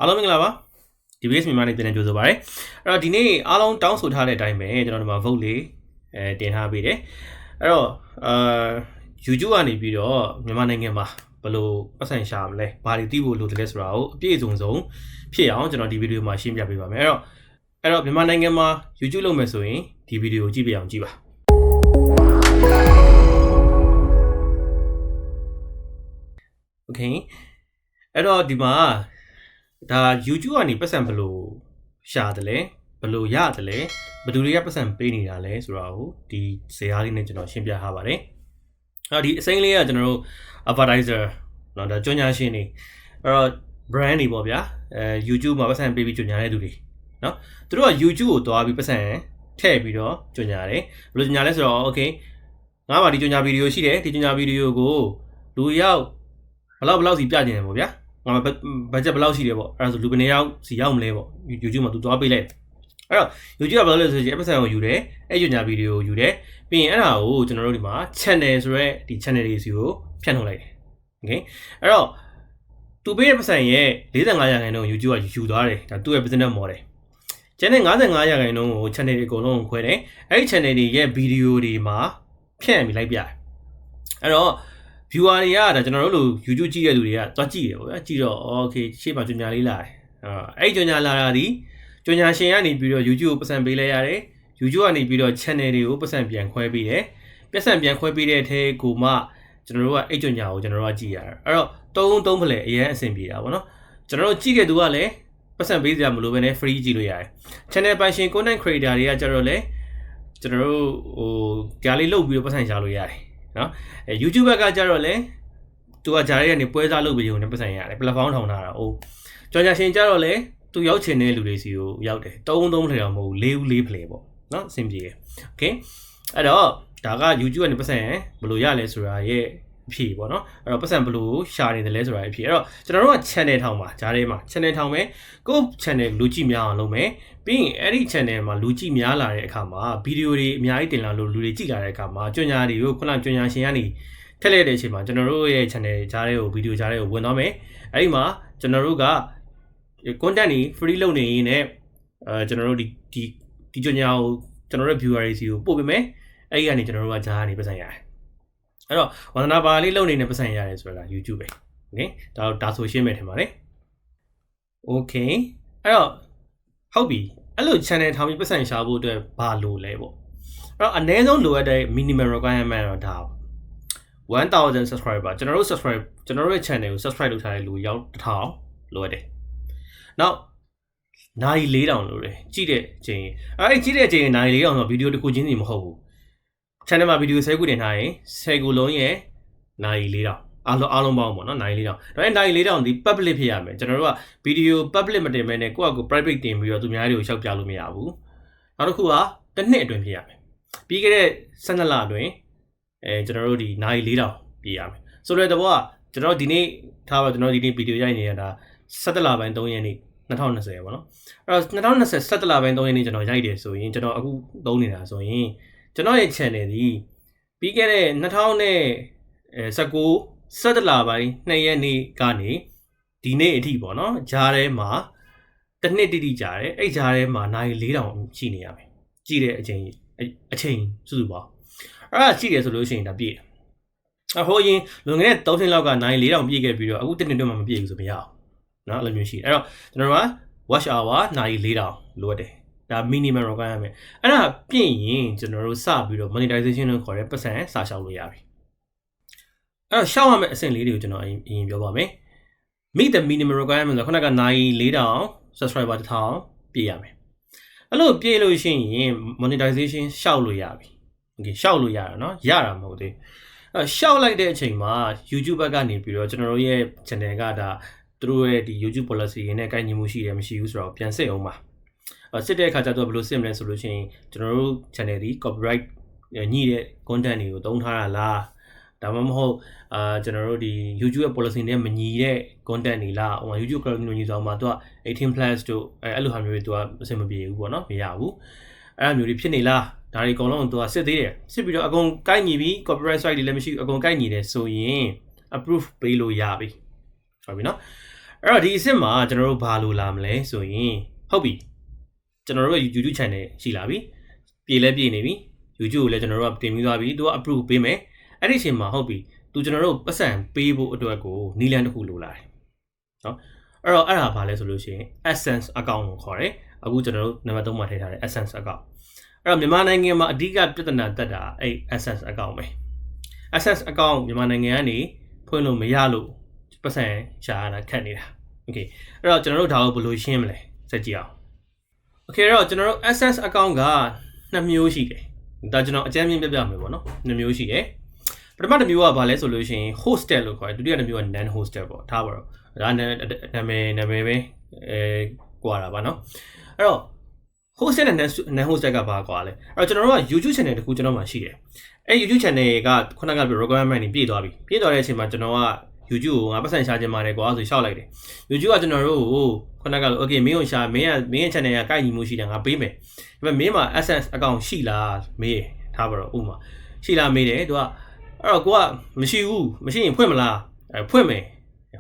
အားလုံးမင်္ဂလာပါဒီ base မြန်မာနေပြန်ကြိုဆိုပါရစေအဲ့တော့ဒီနေ့အားလုံးတောင်းဆိုထားတဲ့အတိုင်းပဲကျွန်တော်တို့မှာ vote လေးတင်ထားပေးတယ်အဲ့တော့YouTube ကနေပြီးတော့မြန်မာနိုင်ငံမှာဘယ်လိုပတ်စံရှာမလဲဘာတွေသိဖို့လိုတယ်လဲဆိုတာကိုအပြည့်အစုံဖြစ်အောင်ကျွန်တော်ဒီဗီဒီယိုမှာရှင်းပြပေးပါမယ်အဲ့တော့မြန်မာနိုင်ငံမှာ YouTube လုပ်မယ်ဆိုရင်ဒီဗီဒီယိုကိုကြည့်ပြအောင်ကြည့်ပါโอเคအဲ့တော့ဒီမှာဒါ YouTube ကနေပတ်စံဘယ်လိုရှာတယ်လဲဘယ်လိုရတယ်လဲဘယ်သူတွေကပတ်စံပေးနေတာလဲဆိုတာကိုဒီဇာတ်လေးနဲ့ကျွန်တော်ရှင်းပြထားပါတယ်အဲ့ဒီအစိမ်းလေးကကျွန်တော်တို့ advertiser เนาะဒါကြော်ညာရှင်းနေအဲ့တော့ brand တွေပေါ့ဗျာYouTube မှာပတ်စံပေးပြီးကြော်ညာတဲ့သူတွေเนาะသူတို့က YouTube ကိုတွားပြီးပတ်စံထည့်ပြီးတော့ကြော်ညာတယ်ဘယ်လိုကြော်ညာလဲဆိုတော့ okay ငါ့မှာဒီကြော်ညာဗီဒီယိုရှိတယ်ဒီကြော်ညာဗီဒီယိုကိုလူရောက်ဘယ်လောက်စီပြကျင်တယ်ပေါ့ဗျာငါဘတ်ဂျက်ဘယ်လောက်ရှိတယ်ပေါ့အဲ့ဒါဆိုလူဘယ်နှစ်ယောက်စီရောက်မလဲပေါ့ YouTube မှာသူသွားပေးလိုက်အဲ့တော့ YouTube ကဘယ်လိုလဲဆိုရင် episode ကိုယူတယ်အဲ့ညညာဗီဒီယိုကိုယူတယ်ပြီးရင်အဲ့ဒါကိုကျွန်တော်တို့ဒီမှာ channel ဆိုရဲဒီ channel တွေစီကိုဖြန့်ထုတ်လိုက်တယ် okay အဲ့တော့သူပေးတဲ့ပတ်စံရဲ့45% YouTube ကယူသွားတယ်ဒါသူ့ရဲ့ business model ကျန်တဲ့55%ကို channel တွေအကုန်လုံးခွဲတယ်အဲ့ဒီ channel တွေရဲ့ဗီဒီယိုတွေမှာဖြန့်ပြီးလိုက်ပြတယ်အဲ့တော့viewer တွေကဒါကျွန်တော်တို့လို YouTube ကြည့်ရတဲ့လူတွေကသွားကြည့်တယ်ပေါ့ဗျာကြည့်တော့ okay ရှေ့မှာကြော်ညာလေးလာတယ်အဲ့ကြော်ညာလာတာဒီကြော်ညာရှင်ကနေပြီးတော့ YouTube ကိုပတ်စံပေးလိုက်ရတယ် YouTube ကနေပြီးတော့ channel တွေကိုပတ်စံပြန်ခွဲပေးတယ်ပတ်စံပြန်ခွဲပေးတဲ့အထဲကိုမှကျွန်တော်တို့ကအဲ့ကြော်ညာကိုကျွန်တော်တို့ကကြည့်ရတယ်အဲ့တော့သုံးဖလှယ်အရင်အဆင်ပြေတာပေါ့နော်ကျွန်တော်တို့ကြည့်တဲ့သူကလည်းပတ်စံပေးစရာမလိုဘဲနဲ့ free ကြည့်လို့ရတယ် channel ပိုင်ရှင် content creator တွေကကျတော့လေကျွန်တော်တို့ကြားလေးလုပ်ပြီးတော့ပတ်စံရှာလို့ရတယ်နော်YouTube ကကြတော့လေသူကဂျားရဲကနေပွဲစားလုပ်ပြီးရုံနဲ့ပတ်စံရတယ် platform ထောင်ထားတာကြော်ညာရှင်ကြတော့လေသူရောက်ချင်တဲ့လူတွေစီကိုရောက်တယ်3ဖလှယ်တော့မဟုတ်ဘူး4ဖလှယ်ပေါ့နော်အဆင်ပြေတယ် okay အဲ့တော့ဒါက YouTube ကနေပတ်စံဘယ်လိုရလဲဆိုတာရဲ့အဖြစ်ပေါ့နော်အဲ့တော့ပတ်စံဘယ်လိုရှာနေတယ်လဲဆိုတာအဖြစ်အဲ့တော့ကျွန်တော်တို့က channel ထောင်ပါဂျားထဲမှာ channel ထောင်မယ်ကို channel လူကြည့်များအောင်လုပ်မယ်ပြီးရင်အဲ့ဒီ channel မှာလူကြည့်များလာတဲ့အခါမှာဗီဒီယိုတွေအများကြီးတင်လာလို့လူတွေကြည့်လာတဲ့အခါမှာကြော်ညာတွေကိုခုနကြော်ညာရှင်ကနေထည့်လိုက်တဲ့အချိန်မှာကျွန်တော်တို့ရဲ့ channel ကြားထဲကိုဗီဒီယိုကြားထဲကိုဝင်သွားမယ်အဲ့ဒီမှာကျွန်တော်တို့က content တွေ free လုပ်နေရင်လည်းကျွန်တော်တို့ဒီကြော်ညာကိုကျွန်တော်တို့ viewer တွေစီကိုပို့ပေးမယ်အဲ့ဒီကနေကျွန်တော်တို့ကကြားကနေပတ်စံရတယ်အဲ့တော့ဝန္ဒနာပါလေးလုပ်နေတဲ့ပတ်စံရတယ်ဆိုတာ YouTube ပဲ okay ဒါဆိုရှင်းမယ်ထင်ပါတယ် okay အဲ့တော့ဟုတ်ပြီအဲ့လို channel ထောင်ပြီးပတ်စံရှာဖို့အတွက်ဘာလို့လဲပေါ့အဲ့တော့အနည်းဆုံးလိုအပ်တဲ့ minimum requirement တော့ဒါ1000 subscriber ကျွန်တော်တို့ရဲ့ channel ကို subscribe လုပ်ထားတဲ့လူရောက်1000လိုအပ်တယ်နောက်နိုင်4000လိုတယ်ကြည့်တဲ့အချိန်အဲ့ကြည့်တဲ့အချိန်နိုင်4000ဆိုဗီဒီယိုတစ်ခုချင်းစီမဟုတ်ဘူး channel မှာဗီဒီယို10ခုတင်ထားရင်10ခုလုံးရဲ့နိုင်4000အားလုံးပေါင်းပေါ့နော်နိုင်4000ဒါပေမဲ့နိုင်4000ဒီ public ဖြစ်ရမယ်ကျွန်တော်တို့ကဗီဒီယို public မတင်ဘဲနဲ့ကိုယ့်အကူ private တင်ပြီးတော့သူများတွေကိုရှောက်ပြလို့မရဘူးနောက်တစ်ခုကတစ်နှစ်အတွင်းဖြစ်ရမယ်ပြီးခဲ့တဲ့12လအတွင်းကျွန်တော်တို့ဒီနိုင်4000ပြရမယ်ဆိုတော့တော့ကျွန်တော်ဒီနေ့ထားပါကျွန်တော်ဒီနေ့ဗီဒီယိုရိုက်နေတာ17လပိုင်း3ရက်နေ့2020ပေါ့နော်အဲ့တော့2020 17လပိုင်း3ရက်နေ့ကျွန်တော်ရိုက်တယ်ဆိုရင်ကျွန်တော်အခုသုံးနေတာဆိုရင်ကျွန်တော်ရဲ့ channel ဒီပြီးခဲ့တဲ့2019 17လပိုင်း2ရက်နေ့ကနေဒီနေ့အထိပေါ့နော်ဂျားထဲမှာတစ်နှစ်တိကြာတယ်အဲ့ဂျားထဲမှာနိုင်4000ရှိနေရမယ်ကြည့်တဲ့အချိန်စုစုပေါင်းအဲ့ဒါကြည့်တယ်ဆိုလို့ရှိရင်ဒါပြည့်တယ်ဟိုရင်လွန်ခဲ့တဲ့3နှစ်လောက်ကနိုင်4000ပြည့်ခဲ့ပြီးတော့အခုတစ်နှစ်တွင်းမှာမပြည့်ဘူးဆိုမရအောင်နော်အဲ့လိုမျိုးရှိတယ်အဲ့တော့ကျွန်တော်တို့က watch hour နိုင်4000လိုအပ်တယ်ဒါ minimum requirement အဲ့ဒါပြည့်ရင်ကျွန်တော်တို့စပြီးတော့ monetization လို့ခေါ်တဲ့ပတ်စံစာရှောက်လို့ရပြီအဲ့တော့ရှောက်ရမယ့်အဆင့်လေးတွေကိုကျွန်တော်အရင်ပြောပါမယ် meet the minimum requirement ဆိုတော့ခုနကနိုင်4000 subscriber 1000ပြည့်ရမယ်အဲ့လိုပြည့်လို့ရှိရင် monetization ရှောက်လို့ရပြီ okay ရှောက်လို့ရတာเนาะရတာမဟုတ်သေးရှောက်လိုက်တဲ့အချိန်မှာ YouTube ဘက်ကနေပြီးတော့ကျွန်တော်တို့ရဲ့ channel ကဒါသူတို့ရဲ့ဒီ YouTube policy တွေနဲ့ကိုက်ညီမှုရှိတယ်မရှိဘူးဆိုတော့ပြန်စစ်အောင်ပါစစ်တဲ့အခါကျတော့ဘယ်လိုစစ်မလဲဆိုလို့ရှိရင်ကျွန်တော်တို့ channel ဒီ copyright ညှိတဲ့ content တွေကိုသုံးထားတာလားဒါမှမဟုတ်ကျွန်တော်တို့ဒီ YouTube ရဲ့ policy နဲ့မညီတဲ့ content တွေလားဟို YouTube ကညီဆောင်မှာသူက18+ တို့အဲ့လိုဟာမျိုးတွေသူကအဆင်မပြေဘူးပေါ့နော်မရဘူးအဲ့လိုမျိုးတွေဖြစ်နေလားဒါတွေအကုန်လုံးသူကစစ်သေးတယ်စစ်ပြီးတော့အကုန်ကိုက်ညီပြီး copyright strike တွေလည်းမရှိဘူးအကုန်ကိုက်ညီတယ်ဆိုရင် approve ပေးလို့ရပြီဟုတ်ပြီနော် အဲ့တော့ဒီအစ်စ်မှာကျွန်တော်တို့ဘာလို့လာမလဲဆိုရင်ဟုတ်ပြီကျွန်တော်တို့ရဲ့ YouTube channel ရှိလာပြီပြေလဲပြေနေပြီ YouTube ကိုလည်းကျွန်တော်တို့ကတင်ပြီးသွားပြီသူက approve ပေးမယ်အဲ့ဒီအချိန်မှာဟုတ်ပြီသူကျွန်တော်တို့ပတ်စံပေးဖို့အတွက်ကိုနီလန်တစ်ခုလိုလာတယ်နော်အဲ့တော့အဲ့ဒါဘာလဲဆိုလို့ရှိရင် AdSense Account ကိုခေါ်တယ်အခုကျွန်တော်တို့နံပါတ်3မှာထည့်ထားတယ် AdSense Account အဲ့တော့မြန်မာနိုင်ငံမှာအဓိကပြဿနာတက်တာအဲ့ AdSense Account ပဲ AdSense Account မြန်မာနိုင်ငံကနေဖွင့်လို့မရလို့ပတ်စံရှာရတာခက်နေတာโอเคအဲ့တော့ကျွန်တော်တို့ဒါကိုဘယ်လိုရှင်းမလဲစက်ကြည့်အောင်โอเคအဲ့တော့ကျွန်တော်တို့ AdSense Account က2မျိုးရှိတယ်ဒါကျွန်တော်အကြမ်းမြင်ပြပြမယ်ပေါ့နော်2မျိုးရှိတယ်ပထမတစ်မျိုးကဘာလဲဆိုလို့ရှိရင် hosted လို့ခေါ်တယ်ဒုတိယတစ်မျိုးက non hosted ပေါ့ထားပါတော့ဒါနာမည်ပဲကွာတာပါနော်အဲ့တော့ hosted နဲ့ non hosted ကဘာကွာလဲအဲ့တော့ကျွန်တော်တို့က YouTube channel တခုကျွန်တော်မှရှိတယ်အဲ့ YouTube channel ကခုနကပြော requirement တွေပြည့်သွားပြီပြည့်သွားတဲ့အချိန်မှာကျွန်တော်က YouTube ကိုငါပတ်စံရှာခြင်းပါတယ်ကွာဆိုရှောက်လိုက်တယ် YouTube ကကျွန်တော်တို့ကိုခုနက okay မင်းကိုရှာမင်းရဲ့ channel ကကိုက်ညီမှုရှိတယ်ငါပေးမယ်ဒါပေမဲ့မင်းမှာ AdSense account ရှိလားမေးထားပါတော့ဥမာရှိလားမေးတယ်သူကအဲ့တော့ကိုကမရှိဘူးမရှိရင်ဖွင့်မလားဖွင့်မယ်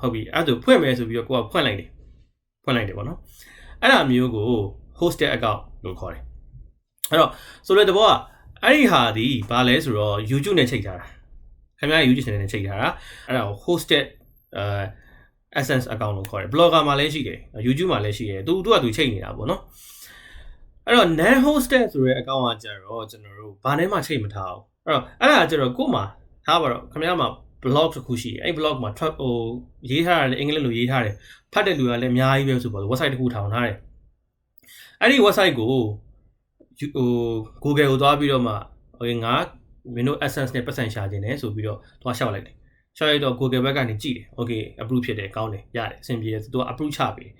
ဟုတ်ပြီအဲ့ဒါဖွင့်မယ်ဆိုပြီးတော့ကိုကဖွင့်လိုက်တယ်ပေါ့နော်အဲ့ဒါမျိုးကို hosted account လို့ခေါ်တယ်အဲ့တော့ဆိုတဲ့ဘောကအဲ့ဒီဟာဒီဘာလဲဆိုတော့ YouTube နဲ့ချိန်ထားတာခင်ဗျား YouTube channel နဲ့ချိန်ထားတာအဲ့ဒါကို hosted AdSense account လို့ခေါ်တယ် blogger မှာလည်းရှိတယ် YouTube မှာလည်းရှိတယ်သူကသူချိန်နေတာပေါ့နော်အဲ့တော့ non hosted ဆိုတဲ့ account ကကျတော့ကျွန်တော်တို့ဘာနဲ့မှချိန်မထားဘူးအဲ့ဒါကျတော့ကို့မှာထားပါတော့ခင်ဗျားမှာ blog တစ်ခုရှိတယ်အဲ့ blog မှာရေးထားတယ်အင်္ဂလိပ်လိုရေးထားတယ်ဖတ်တဲ့လူကလည်းအများကြီးပဲဆိုတော့ website တစ်ခုထောင်ထားတယ်အဲ့ဒီ website ကိုGoogle ကိုသွားပြီးတော့မှ okay ငါမင်းတို့ AdSense နဲ့ပတ်စံရှာခြင်းနဲ့ဆိုပြီးတော့သွားရှောက်လိုက်တယ်ရှောက်လိုက်တော့ Google ဘက်ကနေကြည့်တယ် okay approve ဖြစ်တယ်ကောင်းတယ်ရတယ်အဆင်ပြေတယ်သူက approve ချပေးတယ်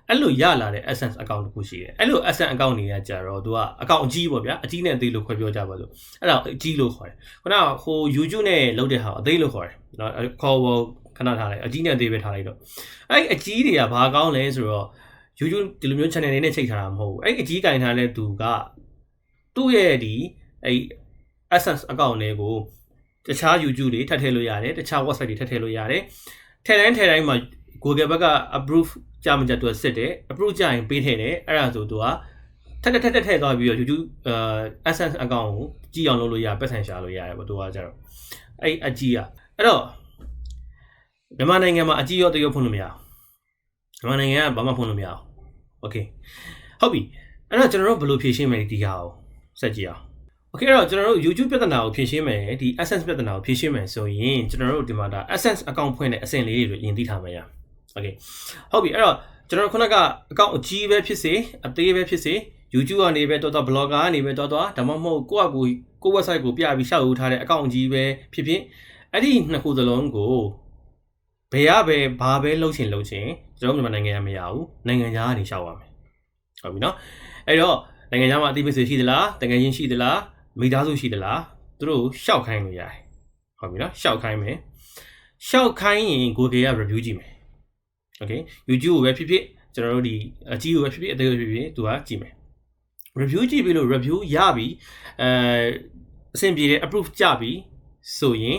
အဲ့လိုရလာတဲ့ AdSense account တစ်ခုရှိတယ်အဲ့လို AdSense account တွေကကြတော့သူက account အကြီးပေါ့ဗျာအကြီးနဲ့အသေးလို့ခွဲပြောကြပါလို့အဲ့ဒါအကြီးလို့ခေါ်တယ်ခုနကဟို YouTube နဲ့လုပ်တဲ့ဟာအသေးလို့ခေါ်တယ်နော်ခေါ်ဖို့ခဏထားလိုက်အကြီးနဲ့အသေးပဲထားလိုက်တော့အဲ့အကြီးတွေကဘာကောင်းလဲဆိုတော့ YouTube ဒီလိုမျိုး channel တွေနဲ့ချိန်ထားတာမဟုတ်ဘူးအဲ့အကြီးကင်ထားတဲ့သူကသူ့ရဲ့ဒီအဲ့ AdSense account တွေကိုတခြား YouTube တွေထပ်ထည့်လို့ရတယ်တခြား website တွေထပ်ထည့်လို့ရတယ်ထည့်တိုင်းမှာ Google ဘက်က approve ကြမကြသူကစစ်တယ် approve ကြရင်ပေးထည့်တယ်အဲ့ဒါဆိုသူကထပ်ထည့်သွားပြီးတော့ YouTube AdSense account ကိုကြည့်အောင်လုပ်လို့ရပတ်စံရှာလို့ရတယ်ပေါ့သူကကြတော့အဲ့အကြီးอ่ะအဲ့တော့မြန်မာနိုင်ငံမှာအကြီးရောတရောဖွင့်လို့မရဘူးမြန်မာနိုင်ငံကဘာမှဖွင့်လို့မရဘူးโอเคဟုတ်ပြီအဲ့တော့ကျွန်တော်တို့ဘယ်လိုဖြေရှင်းမလဲဒီဟာကိုစက်ကြည့်အောင်โอเคအဲ့တော့ကျွန်တော်တို့ YouTube ပြဿနာကိုဖြေရှင်းမယ်ဒီ AdSense ပြဿနာကိုဖြေရှင်းမယ်ဆိုရင်ကျွန်တော်တို့ဒီမှာဒါ AdSense account ဖွင့်တဲ့အဆင့်လေးတွေယင်သိထားမှာရโอเคဟုတ်ပြီအဲ့တော့ကျွန်တော်တို့ခုနက account အကြီးပဲဖြစ်စေအသေးပဲဖြစ်စေ YouTube ကနေပဲတော် blogger ကနေပဲတော်ဒါမှမဟုတ်ကိုယ့် website ကိုပြပြီးရှောက်ယူထားတဲ့ account ကြီးပဲဖြစ်အဲ့ဒီနှစ်ခုစလုံးကိုဘယ်ဘာပဲလှုပ်ချင်ကျွန်တော်မြန်မာနိုင်ငံကမရဘူးနိုင်ငံခြားကနေရှောက်ရမယ်ဟုတ်ပြီနော်အဲ့တော့နိုင်ငံခြားမှာအသိမိတ်ဆွေရှိသလားတကယ်ချင်းရှိသလားမိသားစုရှိသလားသူတို့ရှောက်ခိုင်းလို့ရတယ်ဟုတ်ပြီနော်ရှောက်ခိုင်းမယ်ရှောက်ခိုင်းရင် Google က review ကြည့်မယ် okay YouTube ကိုပဲဖြစ်ကျွန်တော်တို့ဒီအကြီးကိုပဲဖြစ်အသေးကိုဖြစ်သူကကြည့်မယ် review ကြည့်ပြီးလို့ review ရပြီအဆင်ပြေတယ် approve ကြပြီဆိုရင်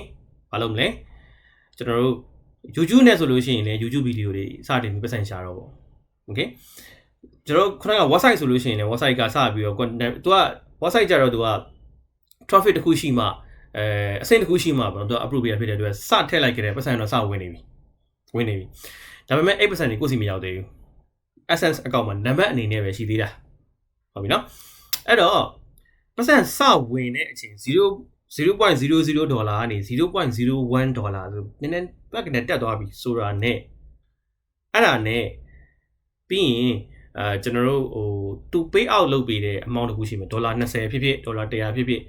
ဘာလုပ်မလဲကျွန်တော်တို့ YouTube နဲ့ဆိုလို့ရှိရင်လည်း YouTube ဗီဒီယိုတွေစတင်ပြီးပတ်စံရှာတော့ပေါ့ okay ကျွန်တော်ခုနက website ဆိုလို့ရှိရင်လည်း website ကစပြီးတော့သူက website ကြတော့သူက traffic တစ်ခုရှိမှအဆင့်တစ်ခုရှိမှပေါ့သူက approve ရဖြစ်တဲ့အတွက်စထည့်လိုက်ကြတယ်ပတ်စံတော့စဝင်နေပြီဒါပေမဲ့ 8% ကိုစီမရောက်သေးဘူး AdSense account မှာနံပါတ်အနေနဲ့ပဲရှိသေးတာဟုတ်ပြီနော်အဲ့တော့ပတ်စံစဝင်တဲ့အချိန်0.00 ဒေါ်လာကနေ 0.01 ဒေါ်လာဆိုနည်းနည်းဘက်ကနေတက်သွားပြီဆိုတာနဲ့အဲ့ဒါနဲ့ပြီးရင်ကျွန်တော်တို့သူ pay out လုပ်ပေးတဲ့ amount တခုရှိမယ်ဒေါ်လာ20ဖြစ်ဒေါ်လာ100ဖြစ်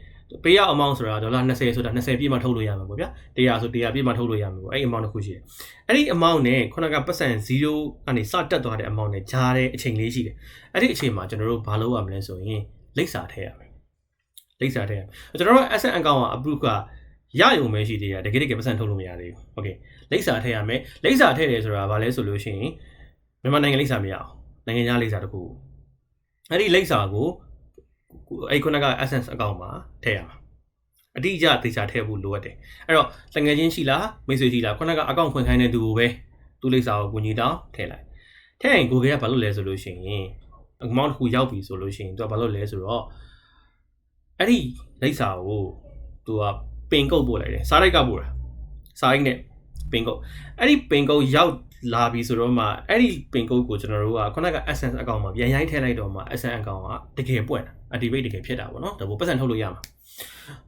pay out amount ဆိုတာဒေါ်လာ20ဆိုတာ20ပြည့်မှထုတ်လို့ရမှာပေါ့ဗျာ100ဆို100ပြည့်မှထုတ်လို့ရမှာပေါ့အဲ့ amount တခုရှိတယ်အဲ့ဒီ amount နဲ့ခုနကပတ်စံ0ကနေစတက်သွားတဲ့ amount နဲ့ဂျားတဲ့အချိန်လေးရှိတယ်အဲ့ဒီအချိန်မှာကျွန်တော်တို့ဘာလုပ်ရမလဲဆိုရင်လိပ်စာထည့်ရမယ်ကျွန်တော်တို့ AdSense account က approve ကရရုံပဲရှိသေးတယ်တကယ်ပတ်စံထုတ်လို့မရသေးဘူးโอเคလိပ်စာထည့်ရမယ်လိပ်စာထည့်တယ်ဆိုတာဘာလဲဆိုလို့ရှိရင်မြန်မာနိုင်ငံလိပ်စာမရအောင်နိုင်ငံခြားလိပ်စာတခုအဲ့ဒီလိပ်စာကိုအဲ့ခုနက AdSense account မှာထည့်ရမှာအတိအကျသေချာထည့်ဖို့လိုအပ်တယ်အဲ့တော့တကယ်ချင်းရှိလားမိတ်ဆွေရှိလားခုနက account ဖွင့်ခိုင်းတဲ့သူကိုပဲ သူ့လိပ်စာကိုကိုညီတောင်းထည့်လိုက်ထည့်ရင်ကိုကဘာလုပ်လဲဆိုလို့ရှိရင် amount တစ်ခုရောက်ပြီဆိုလို့ရှိရင်သူကဘာလုပ်လဲဆိုတော့အဲ့ဒီလိပ်စာကိုသူကပင်ကုတ်ပို့လိုက်တယ်စားလိုက်ကပို့တာစားရိုက်နဲ့ပင်ကုတ်အဲ့ဒီပင်ကုတ်ရောက်လာပြီဆိုတော့မှအဲ့ဒီပင်ကုတ်ကိုကျွန်တော်တို့ကခုနက AdSense account မှာပြန်ရိုက်ထည့်လိုက်တော့မှ AdSense account ကတကယ်ပွင့်တာ activate တကယ်ဖြစ်တာပေါ့နော်ဒါပိုပတ်စံထုတ်လို့ရမှာ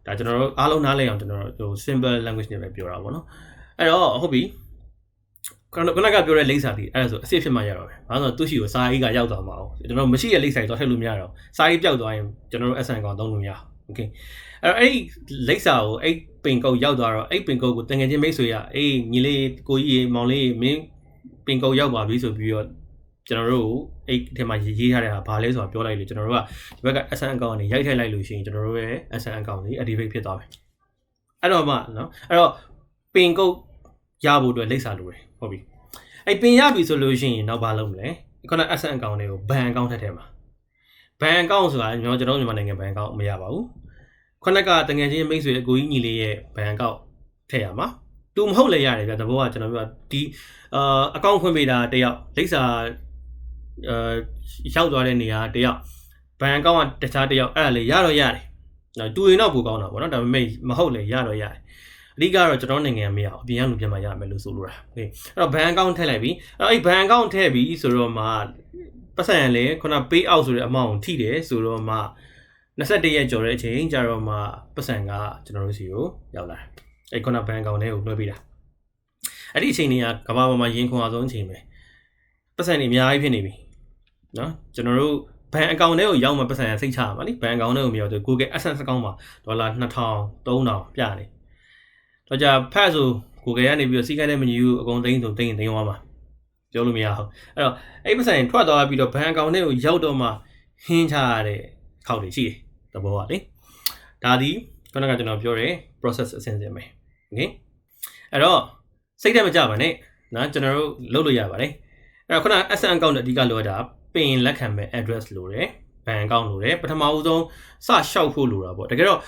ဒါကျွန်တော်တို့အားလုံးနားလည်အောင်ကျွန်တော်တို့ simple language နဲ့ပဲပြောတာပေါ့နော်အဲ့တော့ဟုတ်ပြီခုနကပြောတဲ့လိပ်စာဒီအဲ့ဒါဆိုအစ်စ်ဖြစ်မှရတော့ပဲဘာလို့ဆိုသူ့ရှိကိုစာရေးကရောက်သွားမှာအောင်ကျွန်တော်မရှိတဲ့လိပ်စာတွေတော့ထည့်လို့မရတော့စာရေးပျောက်သွားရင်ကျွန်တော်တို့ AdSense account သုံးလို့မရโอเคအဲ့လိပ်စာကိုအဲ့ပင်ကုတ်ရောက်သွားတော့အဲ့ပင်ကုတ်ကိုတကယ်ချင်းမိတ်ဆွေရအေးညီလေးကိုကြီးမောင်လေးမင်းပင်ကုတ်ရောက်ပါပြီဆိုပြီးတော့ကျွန်တော်တို့အဲ့ဒီမှာရေးထားတဲ့ဟာဘာလဲဆိုတာပြောလိုက်လို့ကျွန်တော်တို့ကဒီဘက်က AdSense account ကနေရိုက်ထည့်လိုက်လို့ရှိရင်ကျွန်တော်တို့ရဲ့ AdSense account ကြီး activate ဖြစ်သွားပြီအဲ့တော့မှနော်အဲ့တော့ပင်ကုတ်ရဖို့အတွက်လိပ်စာလိုတယ်ဟုတ်ပြီအဲ့ပင်ရပြီဆိုလို့ရှိရင်နောက်ဘာလုပ်မလဲခုန AdSense account တွေကို ban account ထည့်ထဲမှာ ban account ဆိုတာကျွန်တော်မြန်မာနိုင်ငံ ban account မရပါဘူးခုနကတကယ်ချင်းမိတ်ဆွေအကိုကြီးညီလေးရဲ့ ban account ထည့်ရမှာသူမဟုတ်လည်းရတယ်ဗျတဘောကကျွန်တော်ပြောဒီaccount ဖွင့်ပေးတာတယောက်လိပ်စာရောက်သွားတဲ့နေရာတယောက် ban account ကတခြားတယောက်အဲ့ဒါလေရတော့ရတယ်နော်တူရင်တော့ပိုကောင်းတာပေါ့နော်ဒါပေမဲ့မဟုတ်လေရတော့ရတယ်အဓိကတော့ကျွန်တော်နိုင်ငံမရအောင်အပြင်ကလူပြန်မှရမယ်လို့ဆိုလိုတာโอเคအဲ့တော့ ban account ထည့်လိုက်ပြီအဲ့ ban account ထည့်ပြီဆိုတော့မှပတ်စံလေခုန pay out ဆိုတဲ့အမောင့်ထိတယ်ဆိုတော့မှ21ရက်ကျော်တဲ့အချိန်ကျတော့မှပတ်စံကကျွန်တော်တို့စီကိုရောက်လာတယ်အဲ့ခုန ban account လေးကိုလွှဲပေးတာအဲ့ဒီအချိန်တွေကကမ္ဘာပေါ်မှာရင်ခွန်အောင်ဆုံးအချိန်ပဲပတ်စံတွေအများကြီးဖြစ်နေပြီနော်ကျွန်တော်တို့ ban account လေးကိုရောက်မှပတ်စံရစိတ်ချရမှာလी ban account လေးကိုမရောက်သေးဘူး Google AdSense account မှာဒေါ်လာ2000 3000ပြနေတော့じゃဖတ်ဆို Google ကနေပြီးတော့စီးကမ်းတဲ့မညီဘူးအကုန်သိမ်းဆိုသိမ်းသွားမှာပြောလို့မရအောင်အဲ့တော့အဲ့ပတ်စံထွက်သွားပြီးတော့ ban account လေးကိုရောက်တော့မှဟင်းချရတဲ့ခေါက်တွေရှိတယ်သဘောပါလေဒါဒီခုနကကျွန်တော်ပြောတဲ့ process အစဉ်စဉ်ပဲโอเคအဲ့တော့စိတ်ထဲမကြပါနဲ့နော်ကျွန်တော်တို့လုပ်လို့ရပါတယ်အဲ့တော့ခုန AdSense account နဲ့အဓိကလိုရတာပင်လက်ခံမဲ့ address လိုတယ် ban account လိုတယ်ပထမဦးဆုံးစရှောက်ဖို့လိုတာပေါ့တကယ်တော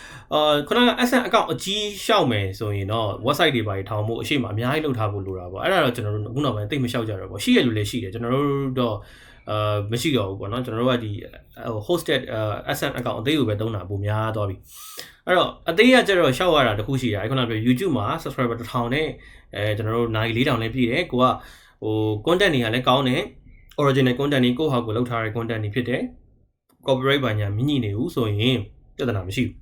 ့ခုနက AdSense account အကြီးရှောက်မယ်ဆိုရင်တော့ website တွေပါထောင်ဖို့အရှိမအများကြီးလုပ်ထားဖို့လိုတာပေါ့အဲ့ဒါတော့ကျွန်တော်တို့အခုနောက်ပိုင်းတိတ်မရှောက်ကြတော့ပေါ့ရှိရလူလည်းရှိတယ်ကျွန်တော်တို့တော့မရှိတော့ဘူးပေါ့နော်ကျွန်တော်တို့ကဒီ hosted AdSense account အသေးကိုပဲသုံးတာပုံများသွားပြီအဲ့တော့အသေးကကျတော့ရှောက်ရတာတခုရှိတာအဲ့ခုနကပြော YouTube မှာ subscriber 1000နဲ့ကျွန်တော်တို့နိုင်4000လည်းပြည့်တယ်ကိုကcontent တွေကလည်းကောင်းတယ် original content တွေကိုဟောက်ကိုလောက်ထားတဲ့ content တွေဖြစ်တယ် copyright ဘာညာမြင့်နေဘူးဆိုရင်ပြဿနာမရှိဘူး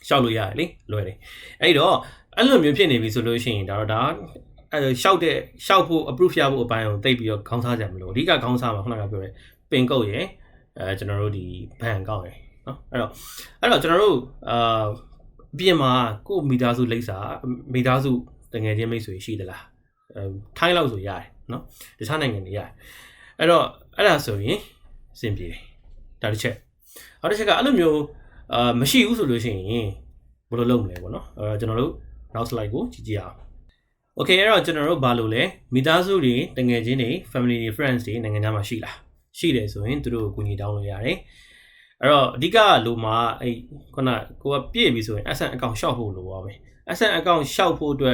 ရှောက်လို့ရတယ်လေလွယ်တယ်အဲ့တော့အဲ့လိုမျိုးဖြစ်နေပြီဆိုလို့ရှိရင်ဒါရှောက်ဖို့ approve ရဖို့အပိုင်းကိုတိတ်ပြီးတော့ခေါင်းစားကြမလို့အဓိကခေါင်းစားမှာခုနကပြောတဲ့ပင်ကုတ်ရယ်ကျွန်တော်တို့ဒီ ban account ရယ်နော်အဲ့တော့ကျွန်တော်တို့အပြင်မှာကိုမိသားစုလိပ်စာမိသားစုတငယ်ချင်းမိတ်ဆွေရှိသလားထိုင်းလောက်ဆိုရတယ်နော်တခြားနိုင်ငံတွေရတယ်အဲ့တော့အဲ့ဒါဆိုရင်အဆင်ပြေတယ်ဒါတစ်ချက်နောက်တစ်ချက်ကအဲ့လိုမျိုးမရှိဘူးဆိုလို့ရှိရင်ဘယ်လိုလုပ်မလဲပေါ့နော်ကျွန်တော်တို့နောက် slide ကိုကြည့်ကြရအောင် Okay အဲ့တော့ကျွန်တော်တို့ဘာလို့လဲမိသားစုတွေတငယ်ချင်းတွေ family တွေ friends တွေနိုင်ငံသားမှာရှိလားရှိတယ်ဆိုရင်သူတို့ကိုကူညီတောင်းလို့ရတယ်အဲ့တော့အဓိကလိုမှာအဲ့ခုနကိုကပြည့်ပြီဆိုရင် AdSense account ရှောက်ဖို့လိုပါပဲ AdSense account ရှောက်ဖို့အတွက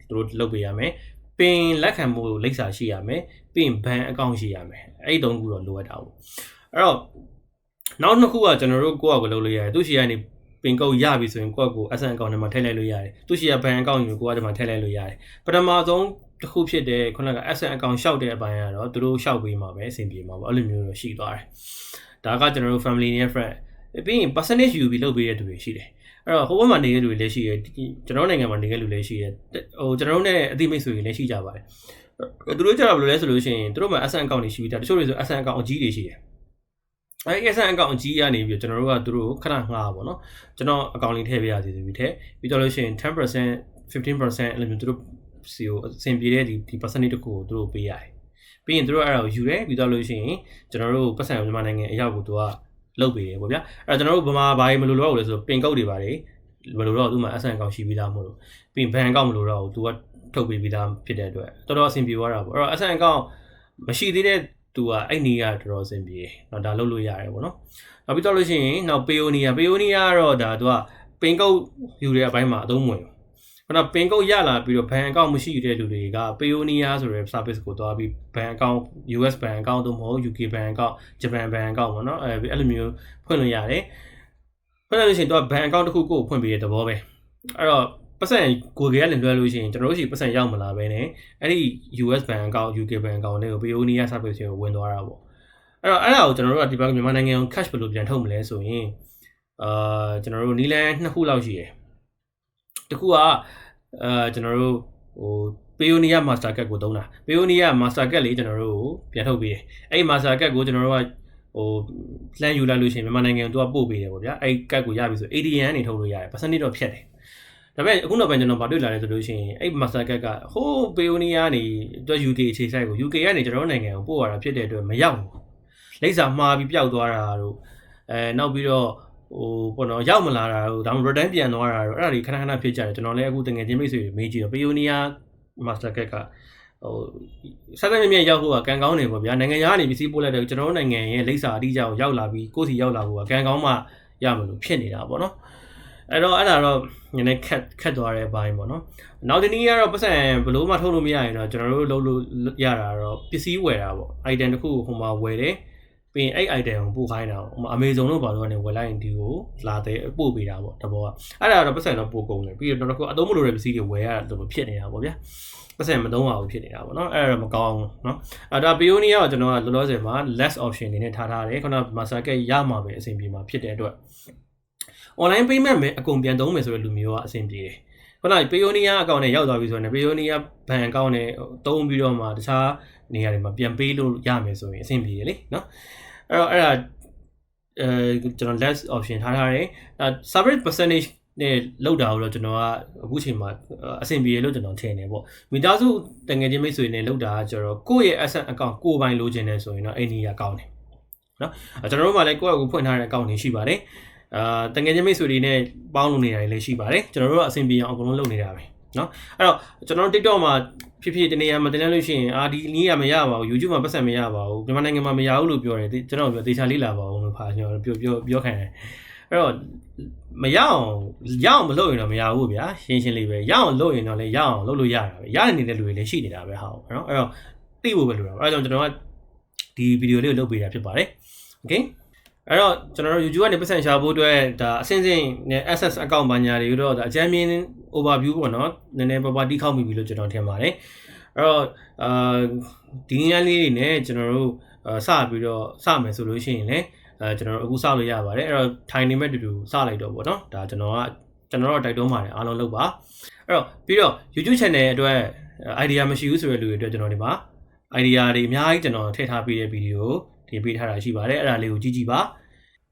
်သူတို့လုပ်ပေးရမယ်ပင်လက်ခံမှုလိပ်စာရှိရမယ်ပြီးရင် ban account ရှိရမယ်အဲ့ဒီ၃ခုတော့လိုအပ်တာပေါ့အဲ့တော့နောက်နှစ်ခုကကျွန်တော်တို့ကိုယ့်အကိုလုပ်လို့ရတယ်သူရှိရနေပင်ကုတ်ရပြီဆိုရင်ကိုယ့်ကို AdSense account ထဲမှာထည့်လိုက်လို့ရတယ်သူရှိရ ban account ယူကိုယ့်အထဲမှာထည့်လိုက်လို့ရတယ်ပထမဆုံးတစ်ခုဖြစ်တဲ့ခုနက AdSense account ရှောက်တဲ့အပိုင်းကတော့သူတို့ရှောက်ပေးမှာပဲအဆင်ပြေမှာပေါ့အဲ့လိုမျိုးတော့ရှိသွားတယ်ဒါကကျွန်တော်တို့ family နဲ့ friend ပြီးရင် percentage ယူပြီးလုပ်ပေးတဲ့သူတွေရှိတယ်အဲ့တော့ဟိုဘက်မှာနေတဲ့လူတွေလည်းရှိတယ်ကျွန်တော်နိုင်ငံမှာနေတဲ့လူလည်းရှိတယ်ကျွန်တော်တို့နဲ့အသိမိတ်ဆွေတွေလည်းရှိကြပါတယ်သူတို့ကြတော့ဘယ်လိုလဲဆိုလို့ရှိရင်သူတို့မှာ AdSense account တွေရှိပြီးတချို့တွေဆို AdSense account အကြီးတွေရှိတယ်အဲ့ AdSense account အကြီးကနေပြီးကျွန်တော်တို့ကသူတို့ခဏငှားပါပေါ့နော်ကျွန်တော် account လေးထည့်ပေးရစီဆိုပြီးထည့်ပြီးတော့လို့ရှိရင် 10% 15% အဲ့လိုမျိုးသူတို့စီကိုအဆင်ပြေတဲ့ဒီ percentage တခုကိုသူတို့ပေးရတယ်ပြီးရင်သူတို့အဲ့ဒါကိုယူတယ်ပြီးတော့လို့ရှိရင်ကျွန်တော်တို့ပတ်စံမြန်မာနိုင်ငံအရောက်ကိုသူကလုပ်ပေးတယ်ပေါ့ဗျာအဲ့တော့ကျွန်တော်တို့ဗမာဘာကြီးမလိုတော့ဘူးလေဆိုတော့ပင်ကုတ်တွေပါတယ်မလိုတော့သူမှ AdSense account ရှိပြီးသားမို့လို့ပြီးရင် ban account မလိုတော့ဘူးသူကထုတ်ပေးပြီးသားဖြစ်တဲ့အတွက်တော်တော်အဆင်ပြေသွားတာပေါ့အဲ့တော့ AdSense account မရှိသေးတဲ့သူကအဲ့နေရတော်တော်အဆင်ပြေတော့ဒါလုပ်လို့ရတယ်ပေါ့နော်နောက်ပြီးတော့လို့ရှိရင်နောက် Payoneer ကတော့ဒါသူကပင်ကုတ်ယူတဲ့အပိုင်းမှာအသုံးဝင် ခဏပင်ကုတ်ရလာပြီးတော့ဘဏ်အကောင့်မရှိတဲ့လူတွေက Payoneer ဆိုတဲ့ service ကိုသွားပြီးဘဏ်အကောင့် US ဘဏ်အကောင့်တို့မဟုတ် UK ဘဏ်အကောင့် Japan ဘဏ်အကောင့်ပေါ့နော်အဲ့လိုမျိုးဖွင့်လို့ရတယ်ဖွင့်လို့ရှိရင်တော့ဘဏ်အကောင့်တစ်ခုကိုဖွင့်ပေးတဲ့သဘောပဲအဲ့တော့ပတ်စံကိုကလည်းလွှဲလို့ရှိရင်ကျွန်တော်တို့ရှိပတ်စံရောက်မလာပဲနဲ့အဲ့ဒီ US ဘဏ်အကောင့် UK ဘဏ်အကောင့်တွေကို Payoneer service ကိုဝင်သွားတာပေါ့အဲ့တော့အဲ့ဒါကိုကျွန်တော်တို့ကဒီဘက်မြန်မာနိုင်ငံကို cash ဘယ်လိုပြန်ထုတ်မလဲဆိုရင်ကျွန်တော်တို့နီလန်2ခုလောက်ရှိတယ်တစ်ခုကကျွန်တော်တို့Payoneer Master Card ကိုသုံးတာ Payoneer Master Card လေးကျွန်တော်တို့ပြန်ထုတ်ပေးတယ်အဲ့ဒီ Master Card ကိုကျွန်တော်တို့ကplan ယူလိုက်လို့ရှိရင်မြန်မာနိုင်ငံကိုသူကပို့ပေးတယ်ပေါ့ဗျာအဲ့ဒီ card ကိုရပြီဆို ADN နေထုတ်လို့ရတယ် percentage တော့ဖြတ်တယ်ဒါပေမဲ့အခုနောက်ပိုင်းကျွန်တော်ဗာတွေ့လာတယ်ဆိုလို့ရှိရင်အဲ့ Master Card ကဟိုး Payoneer ကနေသူက UK အခြေစိုက်ကို UK ကနေကျွန်တော်တို့နိုင်ငံကိုပို့ရတာဖြစ်တဲ့အတွက်မရောက်ဘူးလိပ်စာမှားပြီးပျောက်သွားတာတို့နောက်ပြီးတော့ပေါ့နော်ရောက်မလာတာတို့ဒါမှမဟုတ် return ပြန်သွားတာတို့အဲ့ဒါတွေခဏခဏဖြစ်ကြတယ်ကျွန်တော်လည်းအခုတကယ်ချင်းမိတ်ဆွေတွေမေးကြည့်တော့ Payoneer Master Card ကဆက်သက်မြင့်ရောက်ဖို့ကကံကောင်းနေပေါ့ဗျာနိုင်ငံသားကနေပစ္စည်းပို့လိုက်တယ်ကျွန်တော်တို့နိုင်ငံရဲ့လိပ်စာအတိအကျကိုရောက်လာပြီးကိုယ့်စီရောက်လာဖို့ကကံကောင်းမှရမလို့ဖြစ်နေတာပေါ့နော်အဲ့တော့အဲ့ဒါတော့နည်းနည်းခက်သွားတဲ့အပိုင်းပေါ့နော်နောက်ဒီနေ့ကတော့ပတ်စံဘလို့မှထုတ်လို့မရရင်တော့ကျွန်တော်တို့လုပ်လို့ရတာတော့ပစ္စည်းဝယ်တာပေါ့ item တစ်ခုကိုဟိုမှာဝယ်တယ်ပြီးရင်အဲ့ item ကိုပို့ခိုင်းတာပေါ့ Amazon တို့ဘာလို့ကနေဝယ်လိုက်ရင်ဒီကိုလာတဲ့ပို့ပေးတာပေါ့တဘောကအဲ့ဒါတော့ပတ်စံတော့ပို့ကုန်တယ်ပြီးတော့တော့အသုံးမလိုတဲ့ပစ္စည်းတွေဝယ်ရတာတော့ဖြစ်နေတာပေါ့ဗျာပတ်စံမသုံးပါဘူးဖြစ်နေတာပေါ့နော်အဲ့ဒါတော့မကောင်းဘူးเนาะဒါ Payoneer ကိုကျွန်တော်ကလောလောဆယ်မှာ less option နေနဲ့ထားတယ်ခုန Master Card ရမှာပဲအဆင်ပြေမှာဖြစ်တဲ့အတွက် online payment ပဲအကုန်ပြန်သုံးမယ်ဆိုတဲ့လူမျိုးကအဆင်ပြေတယ်ခုန Payoneer account နဲ့ရောက်သွားပြီဆိုရင် Payoneer ဘဏ် account နဲ့သုံးပြီးတော့မှတခြားနေရာတွေမှာပြန်ပေးလို့ရမယ်ဆိုရင်အဆင်ပြေတယ်လေเนาะအဲ့တော့အဲ့ဒါကျွန်တော် less option ထားတယ် service percentage နဲ့လောက်တာတော့ကျွန်တော်ကအခုချိန်မှာအဆင်ပြေလို့ကျွန်တော်ထင်တယ်ပေါ့မိသားစုတငယ်ချင်းမိတ်ဆွေနဲ့လောက်တာကကျတော့ကိုယ့်ရဲ့ AdSense account ကိုယ်ပိုင်လိုချင်တယ်ဆိုရင်တော့အဲ့ဒီကကောင်းတယ်เนาะကျွန်တော်တို့မှလည်းကိုယ့်အကူဖွင့်ထားတဲ့ account တွေရှိပါတယ်တငယ်ချင်းမိတ်ဆွေတွေနဲ့ပေါင်းလို့နေတာတွေလည်းရှိပါတယ်ကျွန်တော်တို့ကအဆင်ပြေအောင်အကုန်လုံးလုပ်နေတာပဲเนาะအဲ့တော့ကျွန်တော်တို့ TikTok မှာဖြစ်ဖြစ်တနေရာမှာတင်လို့ရှိရင်ဒီနည်းကမရပါဘူး YouTube မှာပတ်စံမရပါဘူးမြန်မာနိုင်ငံမှာမရဘူးလို့ပြောတယ်ကျွန်တော်ပြောတေချာလေးလာပါအောင်လို့ဖာကျွန်တော်ပြောခံတယ်အဲ့တော့မရအောင်မလုပ်ရင်တော့မရဘူးဗျာရှင်းလေးပဲရအောင်လုပ်ရင်တော့လည်းရအောင်လုပ်လို့ရတာပဲရနေတဲ့လူတွေလည်းရှိနေတာပဲဟာเนาะအဲ့တော့သိဖို့ပဲလိုတာအဲ့တော့ကျွန်တော်ကဒီဗီဒီယိုလေးကိုလုပ်ပေးတာဖြစ်ပါတယ်โอเคအဲ့တော့ကျွန်တော်တို့ YouTube ကနေပတ်စံရှာဖို့အတွက်ဒါအစင်းနဲ့ AdSense account ဘာညာတွေတော့ဒါအကြမ်းမြင် overview ပေါ့နော်နည်းနည်းပါးပါးတီးခေါက်မိပြီလို့ကျွန်တော်ထင်ပါတယ်အဲ့တော့ဒီနည်းလေးတွေနဲ့ကျွန်တော်တို့စပြီးတော့စမယ်ဆိုလို့ရှိရင်လည်းကျွန်တော်တို့အခုစလို့ရပါတယ်အဲ့တော့ထိုင်နေမဲ့တူတူစလိုက်တော့ပေါ့နော်ဒါကျွန်တော်တော့တိုက်တွန်းပါတယ်အားလုံးလုပ်ပါအဲ့တော့ပြီးတော့ YouTube channel အတွက် idea မရှိဘူးဆိုတဲ့လူတွေအတွက်ကျွန်တော်ဒီမှာ idea တွေအများကြီးကျွန်တော်ထည့်ထားပေးတဲ့ဗီဒီယိုတင်ပေးထားတာရှိပါတယ်အဲ့ဒါလေးကိုကြည့်ကြည့်ပါ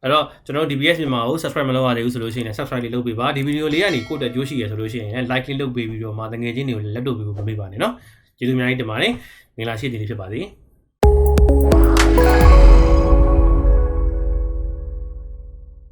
အဲ့တော့ကျွန်တော်တို့ DBS မြန်မာကို subscribe မလုပ်ရသေးဘူးဆိုလို့ရှိရင် subscribe လေးလုပ်ပေးပါဒီဗီဒီယိုလေးကနေကိုယ့်အတွက်ကြိုးရှိရဆိုလို့ရှိရင် like လေးလုပ်ပေးပြီးတော့မှတကယ်ချင်းတွေကိုလက်တော့ပေးဖို့မမေ့ပါနဲ့เนาะကျေးဇူးအများကြီးတင်ပါတယ်မင်္ဂလာရှိတဲ့နေ့ဖြစ်ပါစေ